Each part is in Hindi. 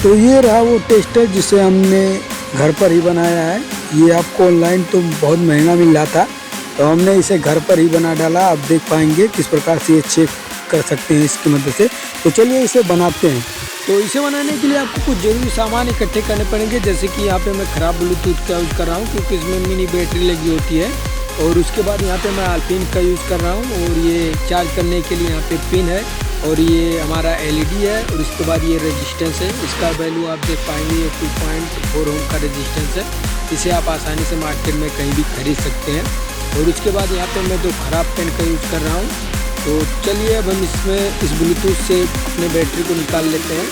तो ये रहा वो टेस्टर जिसे हमने घर पर ही बनाया है। ये आपको ऑनलाइन तो बहुत महंगा मिल रहा था, तो हमने इसे घर पर ही बना डाला। आप देख पाएंगे किस प्रकार से ये चेक कर सकते हैं इसकी मदद से। तो चलिए इसे बनाते हैं। तो इसे बनाने के लिए आपको कुछ जरूरी सामान इकट्ठे करने पड़ेंगे, जैसे कि यहाँ पे मैं ख़राब ब्लूटूथ का यूज़ कर रहा हूँ क्योंकि इसमें मिनी बैटरी लगी होती है। और उसके बाद यहाँ पे मैं अल्पिन का यूज़ कर रहा हूँ, और ये चार्ज करने के लिए यहाँ पे पिन है, और ये हमारा एलईडी है। और इसके बाद ये रेजिस्टेंस है, इसका वैल्यू आप देख पाएंगे, ये 2.4 ओम का रेजिस्टेंस है। इसे आप आसानी से मार्केट में कहीं भी खरीद सकते हैं। और उसके बाद यहाँ पे मैं 2 ख़राब पेन का यूज़ कर रहा हूँ। तो चलिए अब हम इसमें इस ब्लूटूथ से अपने बैटरी को निकाल लेते हैं।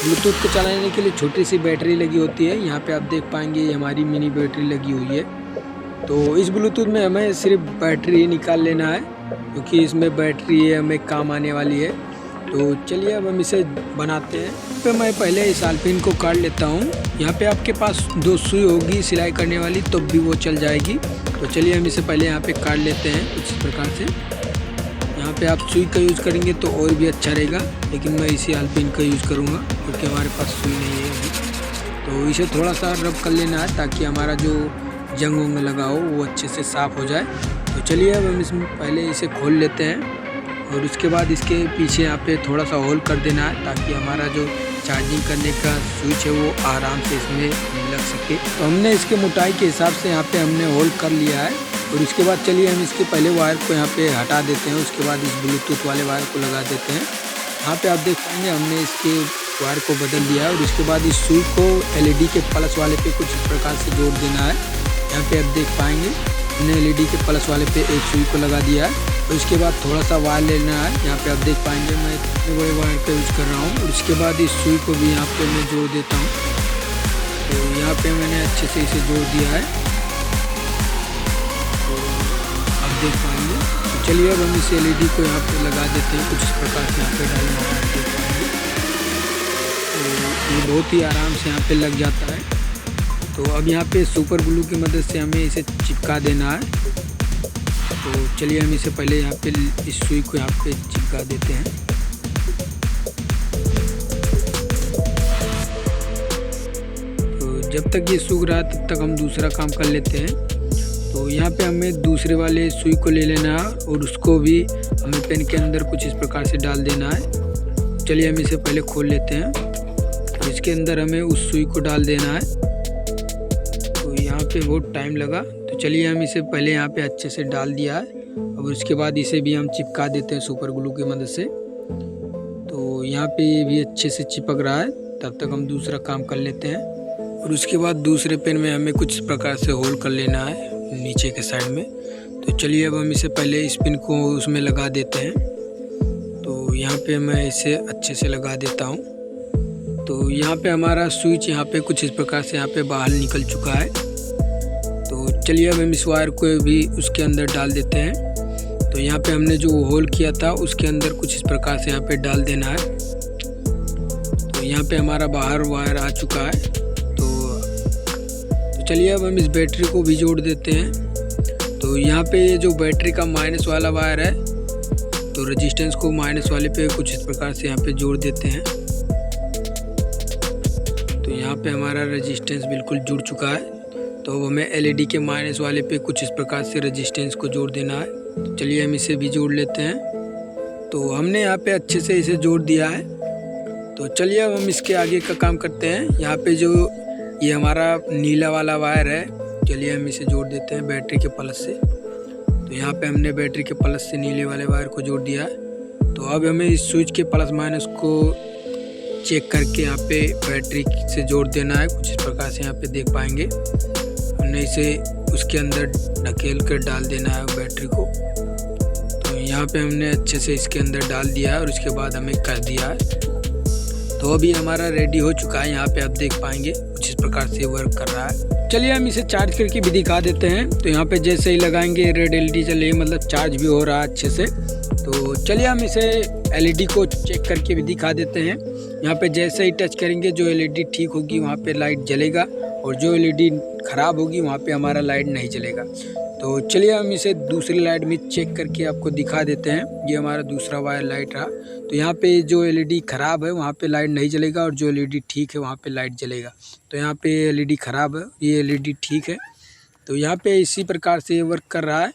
ब्लूटूथ को चलाने के लिए छोटी सी बैटरी लगी होती है। यहाँ पे आप देख पाएंगे ये हमारी मिनी बैटरी लगी हुई है। तो इस ब्लूटूथ में हमें सिर्फ बैटरी ही निकाल लेना है, क्योंकि इसमें बैटरी है हमें काम आने वाली है। तो चलिए अब हम इसे बनाते हैं। पे मैं पहले इस अल्पिन को काट लेता हूँ। यहाँ पे आपके पास 2 सुई होगी सिलाई करने वाली, तो भी वो चल जाएगी। तो चलिए हम इसे पहले यहाँ पे काट लेते हैं कुछ इस प्रकार से। यहाँ पे आप सुई का यूज़ करेंगे तो और भी अच्छा रहेगा, लेकिन मैं इसी अल्पिन का यूज़ करूँगा क्योंकि हमारे पास सुई नहीं है अभी। तो इसे थोड़ा सा रब कर लेना है ताकि हमारा जो जंग वंग लगा हो वो अच्छे से साफ़ हो जाए। तो चलिए अब हम इसमें पहले इसे खोल लेते हैं, और उसके बाद इसके पीछे यहाँ पे थोड़ा सा होल कर देना है ताकि हमारा जो चार्जिंग करने का स्विच है वो आराम से इसमें लग सके। तो हमने इसके मोटाई के हिसाब से यहाँ पे हमने होल कर लिया है। और उसके बाद चलिए हम इसके पहले वायर को यहाँ पे हटा देते हैं, उसके बाद इस ब्लूटूथ वाले वायर को लगा देते हैं। यहाँ पे आप देख पाएंगे हमने इसके वायर को बदल दिया है। और उसके बाद इस सुई को एलईडी के प्लस वाले पे कुछ इस प्रकार से जोड़ देना है। यहाँ पे आप देख पाएंगे हमने एलईडी के प्लस वाले पे एक सुई को लगा दिया है। और उसके बाद थोड़ा सा वायर लेना है। यहाँ पे आप देख पाएंगे मैं इतने बड़े वायर का यूज़ कर रहा हूँ। और उसके बाद इस सुई को भी यहाँ पे मैं जोड़ देता हूँ। तो यहाँ पे मैंने अच्छे से इसे जोड़ दिया है, तो आप देख पाएंगे। तो चलिए अब हम इस एलईडी को यहाँ पे लगा देते हैं कुछ इस प्रकार से। यहाँ पे डालना है, आप देख पाएंगे। तो ये बहुत ही आराम से यहाँ पे लग जाता है। तो अब यहाँ पे सुपर ग्लू की मदद से हमें इसे चिपका देना है। तो चलिए हम इसे पहले यहाँ पे इस सुई को यहाँ पे चिपका देते हैं। तो जब तक ये सूख रहा है तब तक हम दूसरा काम कर लेते हैं। तो यहाँ पे हमें दूसरे वाले सुई को ले लेना है, और उसको भी हमें पेन के अंदर कुछ इस प्रकार से डाल देना है। चलिए हम इसे पहले खोल लेते हैं। तो इसके अंदर हमें उस सुई को डाल देना है। तो यहाँ पे बहुत टाइम लगा, तो चलिए हम इसे पहले यहाँ पे अच्छे से डाल दिया है। अब उसके बाद इसे भी हम चिपका देते हैं सुपर ग्लू की मदद से। तो यहाँ पे ये भी अच्छे से चिपक रहा है, तब तक हम दूसरा काम कर लेते हैं। और उसके बाद दूसरे पेन में हमें कुछ इस प्रकार से होल कर लेना है नीचे के साइड में। तो चलिए अब हम इसे पहले इस पिन को उसमें लगा देते हैं। तो यहाँ पे मैं इसे अच्छे से लगा देता हूँ। तो यहाँ पे हमारा स्विच यहाँ पे कुछ इस प्रकार से यहाँ पे बाहर निकल चुका है। तो चलिए अब हम इस वायर को भी उसके अंदर डाल देते हैं। तो यहाँ पे हमने जो होल किया था उसके अंदर कुछ इस प्रकार से यहाँ पे डाल देना है। तो यहाँ पे हमारा बाहर वायर आ चुका है। तो चलिए अब हम इस बैटरी को भी जोड़ देते हैं। तो यहाँ पे ये जो बैटरी का माइनस वाला वायर है, तो रेजिस्टेंस को माइनस वाले पे कुछ इस प्रकार से यहाँ पे जोड़ देते हैं। तो यहाँ पे हमारा रेजिस्टेंस बिल्कुल जुड़ चुका है। तो अब हमें एलईडी के माइनस वाले पे कुछ इस प्रकार से रेजिस्टेंस को जोड़ देना है। तो चलिए हम इसे भी जोड़ लेते हैं। तो हमने यहाँ पे अच्छे से इसे जोड़ दिया है। तो चलिए अब हम इसके आगे का काम करते हैं। यहाँ पे जो ये हमारा नीला वाला वायर है, चलिए हम इसे जोड़ देते हैं बैटरी के प्लस से। तो यहाँ पे हमने बैटरी के प्लस से नीले वाले वायर को जोड़ दिया है। तो अब हमें इस स्विच के प्लस माइनस को चेक करके यहाँ पे बैटरी से जोड़ देना है। कुछ इस प्रकार से यहाँ पे देख पाएंगे हमने इसे उसके अंदर ढकेल कर डाल देना है बैटरी को। तो यहाँ पे हमने अच्छे से इसके अंदर डाल दिया है, और उसके बाद हमें कर दिया है। तो अभी हमारा रेडी हो चुका है। यहाँ पे आप देख पाएंगे कुछ इस प्रकार से वर्क कर रहा है। चलिए हम इसे चार्ज करके भी दिखा देते हैं। तो यहाँ पे जैसे ही लगाएंगे रेड एलईडी चलिए, मतलब चार्ज भी हो रहा है अच्छे से। तो चलिए हम इसे एलईडी को चेक करके भी दिखा देते हैं। यहाँ पे जैसे ही टच करेंगे जो एलईडी ठीक होगी वहाँ पे लाइट जलेगा, और जो एलईडी ख़राब होगी वहाँ पे हमारा लाइट नहीं जलेगा। तो चलिए हम इसे दूसरी लाइट में चेक करके आपको दिखा देते हैं। ये हमारा दूसरा वायर लाइट रहा। तो यहाँ पे जो एलईडी ख़राब है वहाँ पे लाइट नहीं जलेगा और जो एलईडी ठीक है वहाँ पे लाइट जलेगा। तो यहाँ पे एलईडी ख़राब है, ये एलईडी ठीक है। तो यहाँ पे इसी प्रकार से ये वर्क कर रहा है।